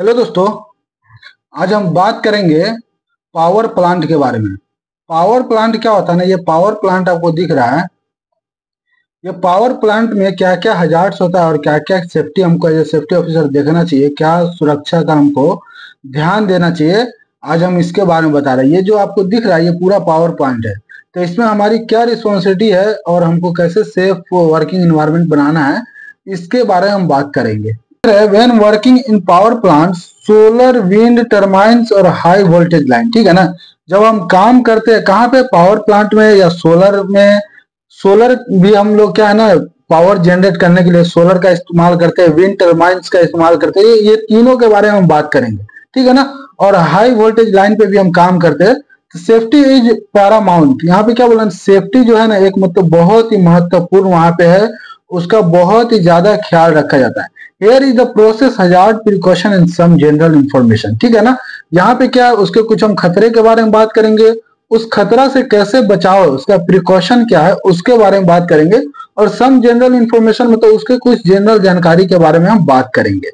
Hello दोस्तों, आज हम बात करेंगे पावर प्लांट के बारे में। पावर प्लांट क्या होता है ना, ये पावर प्लांट आपको दिख रहा है। ये पावर प्लांट में क्या क्या हजार्ड्स होता है और क्या क्या सेफ्टी हमको एज ए सेफ्टी ऑफिसर देखना चाहिए, क्या सुरक्षा का हमको ध्यान देना चाहिए, आज हम इसके बारे में बता रहे हैं। ये जो आपको दिख रहा है ये पूरा पावर प्लांट है, तो इसमें हमारी क्या रिस्पॉन्सिबिलिटी है और हमको कैसे सेफ वर्किंग एनवायरनमेंट बनाना है, इसके बारे में हम बात करेंगे। When working in power plants, solar, wind turbines और हाई वोल्टेज लाइन, ठीक है ना। जब हम काम करते हैं कहाँ पे, पावर प्लांट में या सोलर में। सोलर भी हम लोग क्या है ना, पावर जनरेट करने के लिए सोलर का इस्तेमाल करते हैं, विंड टर्बाइन्स का इस्तेमाल करते हैं। ये तीनों के बारे में हम बात करेंगे, ठीक है ना। और हाई वोल्टेज लाइन पे भी हम काम करते हैं। तो सेफ्टी इज पैरामाउंट। यहाँ पे क्या बोला, सेफ्टी जो है ना एक मतलब बहुत ही महत्वपूर्ण वहां पे है, उसका बहुत ही ज्यादा ख्याल रखा जाता है। Here is the process, hazard, precaution and some general information, ठीक है ना। यहाँ पे क्या उसके कुछ हम खतरे के बारे में बात करेंगे, उस खतरा से कैसे बचाओ, उसका प्रिकॉशन क्या है उसके बारे में बात करेंगे। और सम जनरल इंफॉर्मेशन मतलब उसके कुछ जनरल जानकारी के बारे में हम बात करेंगे।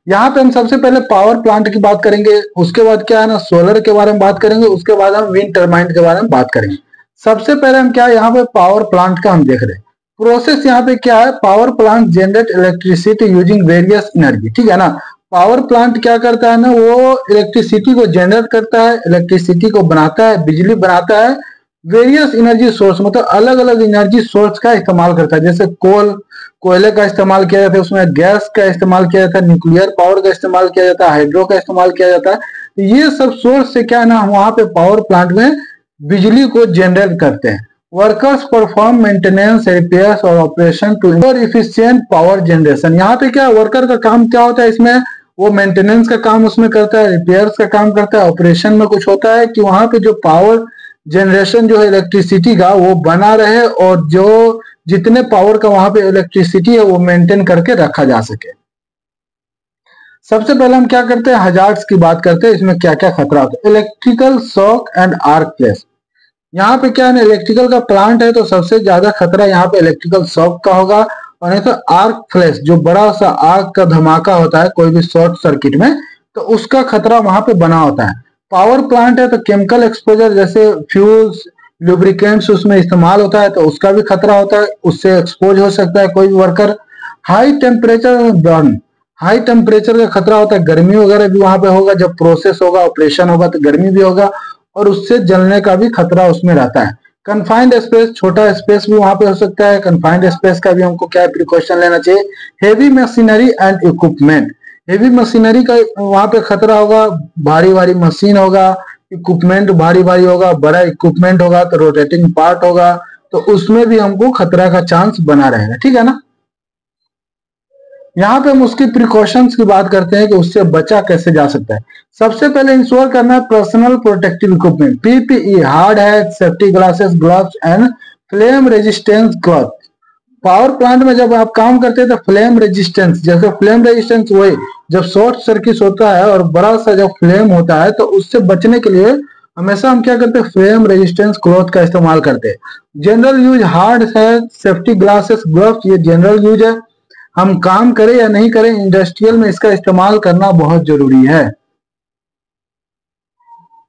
यहाँ पे हम सबसे पहले पावर प्लांट की बात करेंगे, उसके बाद क्या है ना सोलर के बारे में बात करेंगे, उसके बाद हम विंड टर्बाइन के बारे में बात करेंगे। सबसे पहले हम क्या यहाँ पे पावर प्लांट का हम देख रहे हैं। प्रोसेस यहाँ पे क्या है, power plant generate electricity using various energy, ठीक है ना। पावर प्लांट क्या करता है ना, वो इलेक्ट्रिसिटी को जनरेट करता है, इलेक्ट्रिसिटी को बनाता है, बिजली बनाता है। वेरियस एनर्जी सोर्स मतलब अलग अलग एनर्जी सोर्स का इस्तेमाल करता है, जैसे कोयले का इस्तेमाल किया जाता है, उसमें गैस का इस्तेमाल किया जाता है, न्यूक्लियर पावर का इस्तेमाल किया जाता है, हाइड्रो का इस्तेमाल किया जाता है। तो ये सब सोर्स से क्या है ना, हम वहां पे पावर प्लांट में बिजली को जनरेट करते हैं। वर्कर्स परफॉर्म मेंटेनेंस, रिपेयर्स और operation to ensure efficient power generation. यहाँ पे क्या वर्कर का काम क्या होता है, इसमें वो मेंटेनेंस का काम उसमें करता है, रिपेयर्स का काम करता है, ऑपरेशन में कुछ होता है कि वहां पे जो पावर जनरेशन जो है इलेक्ट्रिसिटी का वो बना रहे और जो जितने पावर का वहां पे इलेक्ट्रिसिटी है वो मेंटेन करके रखा जा सके। सबसे पहले हम क्या करते हैं, हजार्ड्स की बात करते हैं, इसमें क्या क्या खतरा होता है। Electrical shock and arc flash. यहाँ पे क्या है, इलेक्ट्रिकल का प्लांट है तो सबसे ज्यादा खतरा यहाँ पे इलेक्ट्रिकल शॉक का होगा, और नहीं तो आर्क फ्लैश जो बड़ा सा आग का धमाका होता है कोई भी शॉर्ट सर्किट में, तो उसका खतरा वहां पे बना होता है। पावर प्लांट है तो केमिकल एक्सपोजर जैसे फ्यूल्स, लुब्रिकेंट्स उसमें इस्तेमाल होता है तो उसका भी खतरा होता है, उससे एक्सपोज हो सकता है कोई भी worker. High temperature burn, high temperature का खतरा होता है, गर्मी वगैरह भी वहां पे होगा, जब प्रोसेस होगा ऑपरेशन होगा तो गर्मी भी होगा और उससे जलने का भी खतरा उसमें रहता है। कन्फाइंड स्पेस, छोटा स्पेस भी वहां पे हो सकता है, कन्फाइंड स्पेस का भी हमको क्या प्रिकॉशन लेना चाहिए। Heavy machinery and equipment, heavy machinery का वहां पे खतरा होगा, भारी भारी मशीन होगा, इक्विपमेंट भारी भारी होगा, बड़ा इक्विपमेंट होगा तो रोटेटिंग पार्ट होगा, तो उसमें भी हमको खतरा का चांस बना रहेगा, ठीक है ना। यहाँ पे हम उसकी प्रिकॉशंस की बात करते हैं कि उससे बचा कैसे जा सकता है। सबसे पहले इंश्योर करना है personal protective equipment, PPE, hard hat, safety glasses, gloves and flame resistance cloth. Power plant में जब आप काम करते हैं तो फ्लेम रेजिस्टेंस, जैसे फ्लेम रेजिस्टेंस वही जब शॉर्ट सर्किट होता है और बड़ा सा जब फ्लेम होता है तो उससे बचने के लिए हमेशा हम क्या करते हैं, फ्लेम रेजिस्टेंस क्लॉथ का इस्तेमाल करते हैं। जनरल यूज हार्ड है, सेफ्टी ग्लासेस, ग्लव्स, ये जनरल यूज है। हम काम करें या नहीं करें, इंडस्ट्रियल में इसका इस्तेमाल करना बहुत जरूरी है।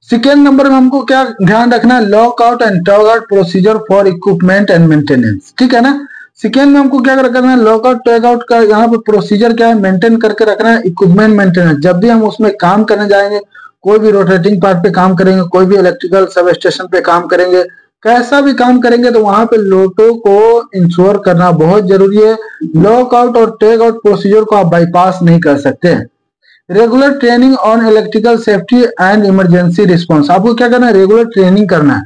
सेकेंड नंबर में हमको क्या ध्यान रखना है, lock out and tug out procedure for equipment and maintenance, ठीक है ना। सेकेंड में हमको क्या करना है, लॉक आउट टग आउट का यहाँ पे प्रोसीजर क्या है, मेंटेन करके रखना है। इक्विपमेंट मेंटेनेंस, जब भी हम उसमें काम करने जाएंगे, कोई भी रोटेटिंग पार्ट पे काम करेंगे, कोई भी इलेक्ट्रिकल सब स्टेशन पे काम करेंगे, कैसा भी काम करेंगे तो वहां पे लोटो को इंश्योर करना बहुत जरूरी है। लॉक आउट और टेक आउट प्रोसीजर को आप बाईपास नहीं कर सकते। Regular training on electrical safety and emergency response, आपको क्या करना है, रेगुलर ट्रेनिंग करना है।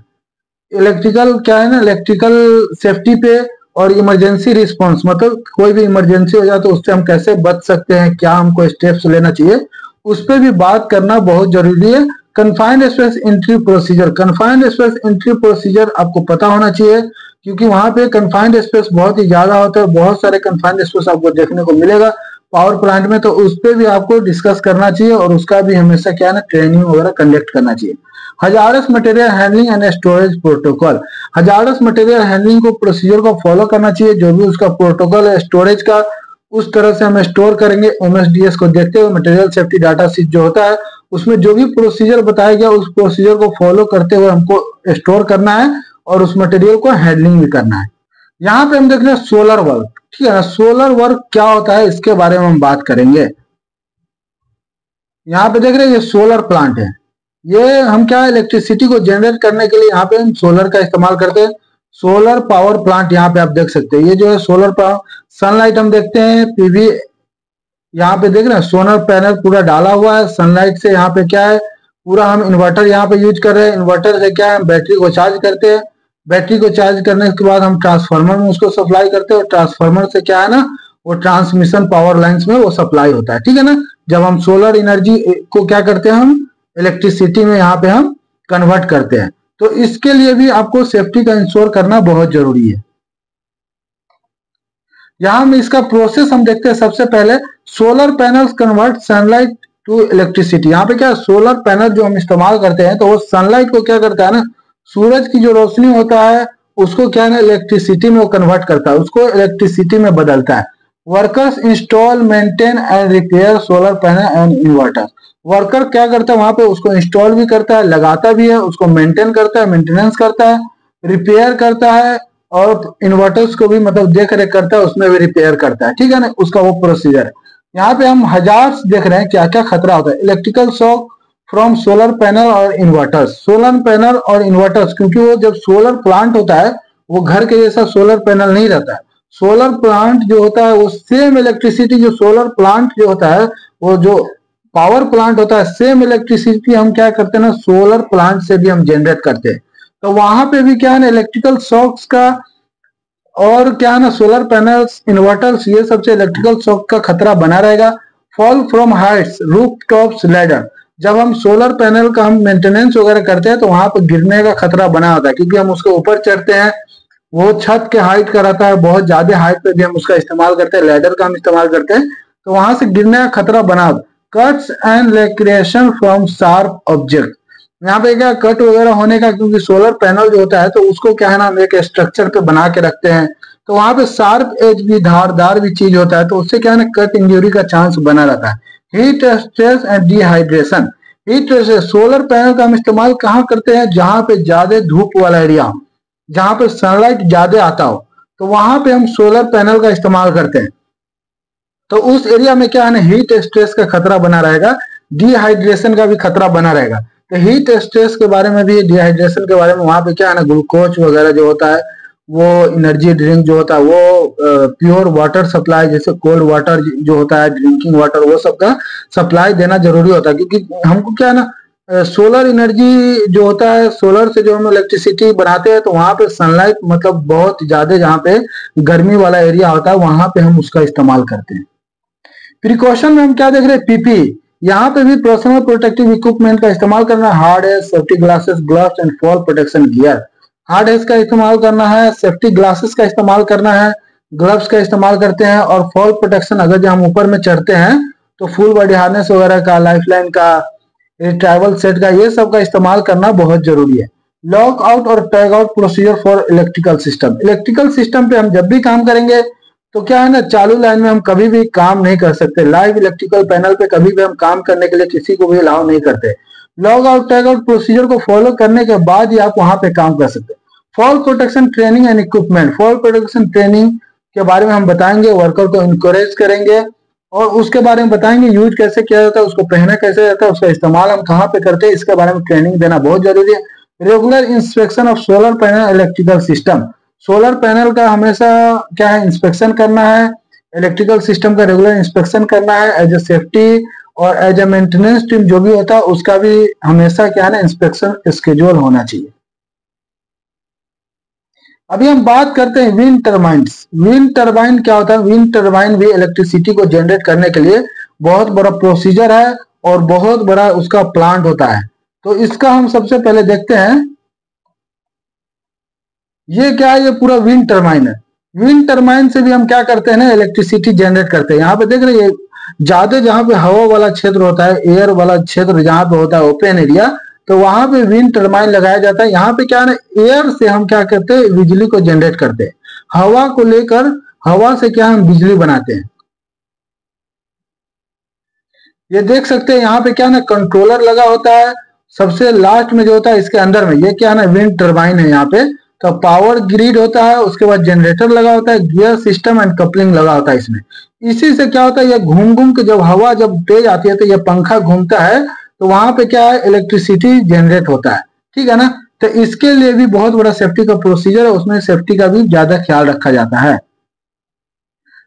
इलेक्ट्रिकल क्या है ना, इलेक्ट्रिकल सेफ्टी पे और इमरजेंसी रिस्पॉन्स मतलब कोई भी इमरजेंसी हो जाए तो उससे हम कैसे बच सकते हैं, क्या हमको स्टेप्स लेना चाहिए, उस पर भी बात करना बहुत जरूरी है। Confined space entry procedure, confined space entry procedure आपको पता होना चाहिए क्योंकि वहां पे कन्फाइंड स्पेस बहुत ही ज्यादा होता है, बहुत सारे कन्फाइंड स्पेस आपको देखने को मिलेगा पावर प्लांट में, तो उस पर भी आपको डिस्कस करना चाहिए और उसका भी हमेशा क्या है ना ट्रेनिंग वगैरह कंडक्ट करना चाहिए। Hazardous material handling and storage protocol, hazardous material handling को प्रोसीजर को फॉलो करना चाहिए, जो भी उसका प्रोटोकॉल है स्टोरेज का उस तरह से हम स्टोर करेंगे। एमएसडीएस को देखते हुए मटेरियल सेफ्टी डाटा शीट जो होता है उसमें जो भी प्रोसीजर बताया गया उस प्रोसीजर को फॉलो करते हुए हमको स्टोर करना है और उस मटेरियल को हैंडलिंग भी करना है। यहाँ पे हम देख रहे हैं सोलर वर्क, ठीक है ना। सोलर वर्क क्या होता है इसके बारे में हम बात करेंगे। यहाँ पे देख रहे हैं ये सोलर प्लांट है। ये हम क्या इलेक्ट्रिसिटी को जनरेट करने के लिए यहाँ पे हम सोलर का इस्तेमाल करते हैं। सोलर पावर प्लांट यहाँ पे आप देख सकते हैं। ये जो है सोलर पावर, सनलाइट हम देखते हैं, पीवी यहाँ पे देख रहे हैं सोलर पैनल पूरा डाला हुआ है। सनलाइट से यहाँ पे क्या है पूरा हम इन्वर्टर यहाँ पे यूज कर रहे हैं। इन्वर्टर से क्या है बैटरी को चार्ज करते हैं। बैटरी को चार्ज करने के बाद हम ट्रांसफार्मर में उसको सप्लाई करते हैं और ट्रांसफार्मर से क्या है ना वो ट्रांसमिशन पावर लाइंस में वो सप्लाई होता है, ठीक है ना। जब हम सोलर एनर्जी को क्या करते हैं हम इलेक्ट्रिसिटी में यहाँ पे हम कन्वर्ट करते हैं। तो इसके लिए भी आपको सेफ्टी का इंश्योर करना बहुत जरूरी है। यहाँ हम इसका प्रोसेस हम देखते हैं। सबसे पहले solar panels convert sunlight to electricity. यहाँ पे क्या सोलर पैनल जो हम इस्तेमाल करते हैं तो वो सनलाइट को क्या करता है ना, सूरज की जो रोशनी होता है उसको क्या है ना इलेक्ट्रिसिटी में वो कन्वर्ट करता है, उसको इलेक्ट्रिसिटी में बदलता है। Workers install maintain and repair solar panel and inverter. Worker क्या करता है वहां पे उसको इंस्टॉल भी करता है, लगाता भी है, उसको मेंटेन करता है, मेंटेनेंस करता है, रिपेयर करता है और इन्वर्टर्स को भी मतलब देख रेख करता है, उसमें भी रिपेयर करता है, ठीक है ना। उसका वो प्रोसीजर है। यहाँ पे हम हजार देख रहे हैं क्या क्या खतरा होता है। Electrical shock from solar panel और इन्वर्टर्स। सोलर पैनल और इन्वर्टर्स क्योंकि वो जब सोलर प्लांट होता है वो घर के जैसा सोलर पैनल नहीं रहता है। सोलर प्लांट जो होता है वो सेम इलेक्ट्रिसिटी जो सोलर प्लांट जो होता है वो जो पावर प्लांट होता है सेम इलेक्ट्रिसिटी हम क्या करते हैं ना सोलर प्लांट से भी हम जनरेट करते हैं। तो वहां पे भी क्या है ना इलेक्ट्रिकल शॉक्स का और क्या है ना सोलर पैनल्स इन्वर्टर्स ये सबसे इलेक्ट्रिकल शॉक का खतरा बना रहेगा। Fall from Heights roof tops ladder. जब हम सोलर पैनल का हम मेंटेनेंस वगैरह करते हैं तो वहां पर गिरने का खतरा बना होता है क्योंकि हम उसके ऊपर चढ़ते हैं, वो छत के हाइट का रहता है, बहुत ज्यादा हाइट पे भी हम उसका इस्तेमाल करते हैं, लैडर का हम इस्तेमाल करते हैं, तो वहां से गिरने का खतरा बना। Cuts and laceration from sharp object. यहाँ पे क्या कट वगैरह होने का क्योंकि सोलर पैनल जो होता है तो उसको क्या है ना हम एक स्ट्रक्चर पे बना के रखते हैं तो वहां पे शार्प एज भी धारदार भी चीज होता है तो उससे क्या है ना कट इंजरी का चांस बना रहता है। Heat stress and dehydration. Heat stress solar panel का हम इस्तेमाल कहाँ करते हैं जहां पे ज्यादा धूप वाला एरिया हो, जहां पे सनलाइट ज्यादा आता हो तो वहां पे हम सोलर पैनल का इस्तेमाल करते हैं। तो उस एरिया में क्या है ना हीट स्ट्रेस का खतरा बना रहेगा, डिहाइड्रेशन का भी खतरा बना रहेगा। तो हीट स्ट्रेस के बारे में भी डिहाइड्रेशन के बारे में वहां पे क्या है ना ग्लूकोज वगैरह जो होता है वो एनर्जी ड्रिंक जो होता है वो प्योर वाटर सप्लाई जैसे कोल्ड वाटर जो होता है ड्रिंकिंग वाटर वो सब का सप्लाई देना जरूरी होता है क्योंकि हमको क्या है ना सोलर एनर्जी जो होता है सोलर से जो हम इलेक्ट्रिसिटी बनाते हैं तो वहां पे सनलाइट मतलब बहुत ज्यादा जहाँ पे गर्मी वाला एरिया होता है वहां पे हम उसका इस्तेमाल करते हैं। प्रिकॉशन में हम क्या देख रहे हैं पीपी। यहाँ पे भी पर्सनल प्रोटेक्टिव इक्विपमेंट का इस्तेमाल करना है। हार्ड है safety glasses gloves and fall protection gear. Hard hedge का इस्तेमाल करना है, सेफ्टी ग्लासेस का इस्तेमाल करना है, ग्लव्स का इस्तेमाल करते हैं और फॉल प्रोटेक्शन अगर जब हम ऊपर में चढ़ते हैं तो फुल बॉडी हार्नेस वगैरह का लाइफलाइन का ट्रैवल सेट का ये सब का इस्तेमाल करना बहुत जरूरी है। लॉक आउट और tag out procedure for electrical system. Electrical system पे हम जब भी काम करेंगे तो क्या है ना चालू लाइन में हम कभी भी काम नहीं कर सकते। लाइव इलेक्ट्रिकल पैनल पे कभी भी हम काम करने के लिए किसी को भी अलाउ नहीं करते। Log out tag out procedure को फॉलो करने के बाद ही आप वहां पे काम कर सकते हैं। Fall protection training and equipment. Fall protection training के बारे में हम बताएंगे, वर्कर को इंकरेज करेंगे और उसके बारे में बताएंगे यूज कैसे किया जाता है, उसको पहना कैसे जाता है, उसका इस्तेमाल हम कहाँ पे करते हैं, इसके बारे में ट्रेनिंग देना बहुत जरूरी है। Regular inspection of solar panel electrical system. Solar panel का हमेशा क्या है इंस्पेक्शन करना है, इलेक्ट्रिकल सिस्टम का रेगुलर इंस्पेक्शन करना है एज ए सेफ्टी और एज ए मेंटेनेंस टीम जो भी होता है उसका भी हमेशा क्या है ना इंस्पेक्शन स्केड्यूल होना चाहिए। अभी हम बात करते हैं विंड टर्बाइन्स। विंड टर्बाइन क्या होता है? विंड टर्बाइन भी इलेक्ट्रिसिटी को जनरेट करने के लिए बहुत बड़ा प्रोसीजर है और बहुत बड़ा उसका प्लांट होता है। तो इसका हम सबसे पहले देखते हैं। ये क्या है? ये पूरा विंड टर्बाइन है। विंड टर्बाइन से भी हम क्या करते हैं ना इलेक्ट्रिसिटी जनरेट करते हैं। यहाँ पे देख रहे हैं ज्यादा जहाँ पे हवा वाला क्षेत्र होता है, एयर वाला क्षेत्र जहाँ पे होता है ओपन एरिया, तो वहां पे विंड टर्बाइन लगाया जाता है। यहाँ पे क्या है ना एयर से हम क्या करते हैं बिजली को जनरेट करते हैं। हवा को लेकर हवा से क्या हम बिजली बनाते हैं। ये देख सकते हैं यहाँ पे क्या ना कंट्रोलर लगा होता है, सबसे लास्ट में जो होता है इसके अंदर में, ये क्या है ना विंड टर्बाइन है यहाँ पे। तो पावर ग्रिड होता है, उसके बाद जनरेटर लगा होता है, गियर सिस्टम एंड कपलिंग लगा होता है इसमें। इसी से क्या होता है, ये घूम घूम के जब हवा जब तेज आती है तो ये पंखा घूमता है, तो वहां पे क्या है इलेक्ट्रिसिटी जनरेट होता है, ठीक है ना। तो इसके लिए भी बहुत बड़ा सेफ्टी का प्रोसीजर है, उसमें सेफ्टी का भी ज्यादा ख्याल रखा जाता है।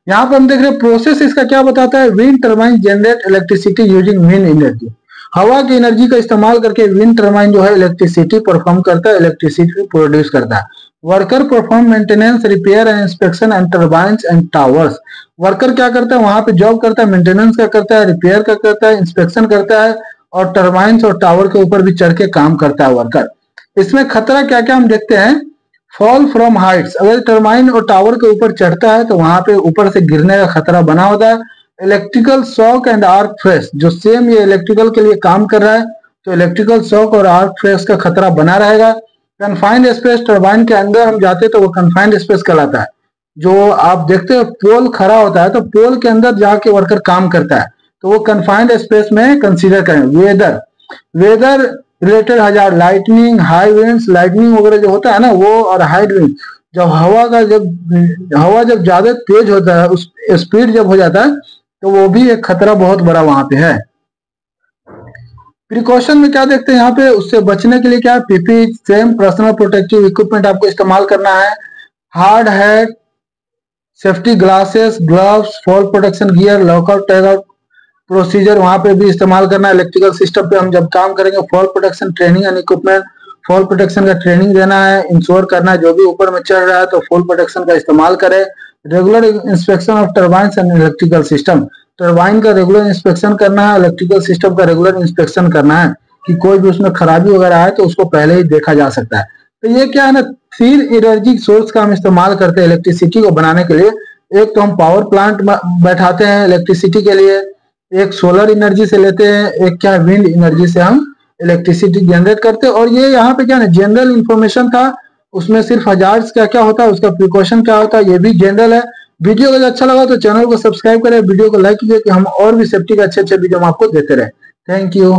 यहाँ पर हम देख रहे हैं प्रोसेस इसका क्या बताता है, wind turbine generate electricity using wind energy. हवा की एनर्जी का इस्तेमाल करके विंड टर्बाइन जो है इलेक्ट्रिसिटी परफॉर्म करता है, इलेक्ट्रिसिटी प्रोड्यूस करता है। Worker perform maintenance repair and inspection and turbines and towers. Worker क्या करता है, वहां पे जॉब करता है, मेंटेनेंस का करता है, रिपेयर का करता है, इंस्पेक्शन करता है, और टर्बाइंस और टावर के ऊपर भी चढ़ के काम करता है वर्कर। इसमें खतरा क्या क्या हम देखते हैं, फॉल फ्रॉम हाइट्स, अगर टर्बाइन और टावर के ऊपर चढ़ता है तो वहां पे ऊपर से गिरने का खतरा बना होता है। Electrical shock and arc flash, जो सेम ये इलेक्ट्रिकल के लिए काम कर रहा है तो इलेक्ट्रिकल शॉक और आर्क फ्लैश का खतरा बना रहेगा। कन्फाइंड स्पेस, टर्बाइन के अंदर हम जाते तो वो कन्फाइंड स्पेस कहलाता है। जो आप देखते हो पोल खड़ा होता है तो पोल के अंदर जाके वर्कर काम करता है, तो वो कन्फाइंड स्पेस में कंसीडर करें। वेदर, वेदर रिलेटेड हजार, लाइटनिंग, हाई विंड्स, लाइटनिंग वगैरह जो होता है ना वो, और हाई विंड, जब हवा जब ज्यादा तेज होता है, उस स्पीड जब हो जाता है तो वो भी एक खतरा बहुत बड़ा वहां पे है। प्रिकॉशन में क्या देखते हैं यहाँ पे, उससे बचने के लिए क्या है, PP same personal protective equipment आपको इस्तेमाल करना है। Hard hat, safety glasses, gloves, fall protection gear, lockout tagout procedure वहां पे भी इस्तेमाल करना है। इलेक्ट्रिकल सिस्टम पे हम जब काम करेंगे, fall protection training and equipment, fall protection का ट्रेनिंग देना है, इंश्योर करना है जो भी ऊपर में चढ़ रहा है तो फॉल प्रोटेक्शन का इस्तेमाल करें। Regular inspection of turbines and electrical system, turbine का रेगुलर इंस्पेक्शन करना है, इलेक्ट्रिकल सिस्टम का रेगुलर इंस्पेक्शन करना है कि कोई भी उसमें खराबी वगैरह है तो उसको पहले ही देखा जा सकता है। तो ये क्या है ना, 3 एनर्जी सोर्स का हम इस्तेमाल करते हैं इलेक्ट्रिसिटी को बनाने के लिए। एक तो हम पावर प्लांट बैठाते हैं इलेक्ट्रिसिटी के लिए, एक सोलर एनर्जी से लेते हैं, एक क्या विंड एनर्जी से हम इलेक्ट्रिसिटी जनरेट करते हैं। और ये यहाँ पे क्या है जनरल इंफॉर्मेशन था, उसमें सिर्फ हजार्ड्स क्या क्या होता है, उसका प्रिकॉशन क्या होता है, ये भी जनरल है। वीडियो अगर अच्छा लगा तो चैनल को सब्सक्राइब करें, वीडियो को लाइक कीजिए कि हम और भी सेफ्टी के अच्छे अच्छे वीडियो हम आपको देते रहे। Thank you.